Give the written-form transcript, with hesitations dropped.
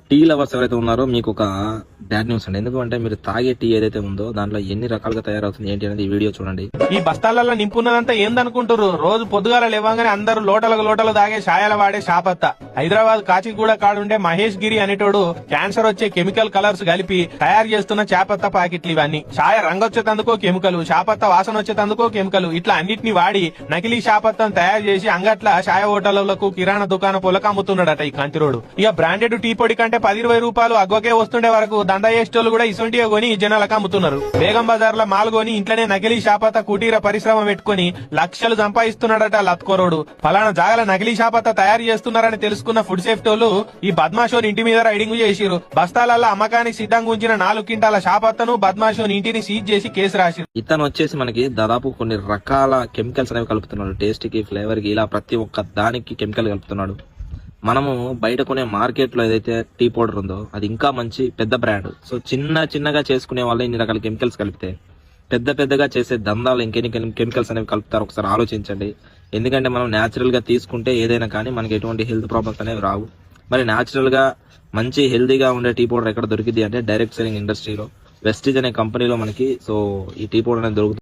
Tea lovers ఎవరైతే ఉన్నారో మీకు ఒక బ్యాడ్ న్యూస్ అండి. ఎందుకంటే మీరు తాగే టీ ఏదైతే ఉందో దాంట్లో ఎన్ని రకాలుగా తయారవుతుంది ఏంటి అనేది ఈ వీడియో చూడండి. ఈ బస్తాలలో నింపున్నదంతా ఏందనుకుంటారు? రోజు పొద్దుగాల లేవగానే అందరూ లోటలు తాగే ఛాయల వాడే షాపత్తా. హైదరాబాద్ కాచిగూడ కాడుండే మహేష్ గిరి అనేటోడు క్యాన్సర్ వచ్చే కెమికల్ కలర్స్ కలిపి తయారు చేస్తున్న చాపత్తా ప్యాకెట్లు ఇవన్నీ. ఛాయ రంగొచ్చేతందుకో కెమికల్, చాపత్తా వాసన వచ్చేతందుకో కెమికల్, ఇట్లా అన్నిటిని వాడి నకిలీ షాపత్తాను తయారు చేసి అంగట్ల ఛాయ హోటళ్లకు కిరాణా దుకాణపులకు అమ్ముతున్నాడట ఈ కంతిరోడు. ఇక బ్రాండెడ్ టీ పొడి కంటే 10-20 రూపాయలు అగ్గోకే వస్తుండే వరకు దందా చేసేటోళ్ళు కూడా ఇసొంటిగా కొని జనాలకు అమ్ముతున్నారు. బేగం బజార్ లో మాల్ కొని ఇంట్లోనే నకిలీ షాపత్తా కుటీర పరిశ్రమ పెట్టుకుని లక్షలు సంపాదిస్తున్నాడట లత్కోరోడు. ఫలానా జాగల నకిలీ షాపత్తా తయారు చేస్తున్నారని తెలుసుకున్న ఫుడ్ సేఫ్టీ వాళ్ళు ఈ బద్మాషోని ఇంటి మీద రైడింగ్ చేసిరు. బస్తాలల్లో అమ్మకానికి సిద్ధంగా ఉంచిన 4 క్వింటాల షాపత్తను బద్మాషోని ఇంటిని సీజ్ చేసి కేసు రాసిరు. ఇతను వచ్చేసి మనకి దాదాపు కొన్ని రకాల కెమికల్స్ అనేవి కలుపుతున్నాడు. టేస్ట్ కి, ఫ్లేవర్ కి, ఇలా ప్రతి ఒక్క దానికి కెమికల్ కలుపుతున్నాడు. మనము బయట కొనే మార్కెట్ లో ఏదైతే టీ పౌడర్ ఉందో అది ఇంకా మంచి పెద్ద బ్రాండ్. సో చిన్నగా చేసుకునే వాళ్ళు ఇన్ని రకాల కెమికల్స్ కలిపితే పెద్దగా చేసే దందాలు ఇంకెన్ని కెమికల్స్ అనేవి కలుపుతారు ఒకసారి ఆలోచించండి. ఎందుకంటే మనం న్యాచురల్ గా తీసుకుంటే ఏదైనా కానీ మనకి ఎటువంటి హెల్త్ ప్రాబ్లమ్స్ అనేవి రావు. మరి న్యాచురల్ గా మంచి హెల్తీగా ఉండే టీ పౌడర్ ఎక్కడ దొరికింది అంటే డైరెక్ట్ సెల్లింగ్ ఇండస్ట్రీలో వెస్టీజ్ అనే కంపెనీలో మనకి సో ఈ టీ పౌడర్ అనేది దొరుకుతుంది.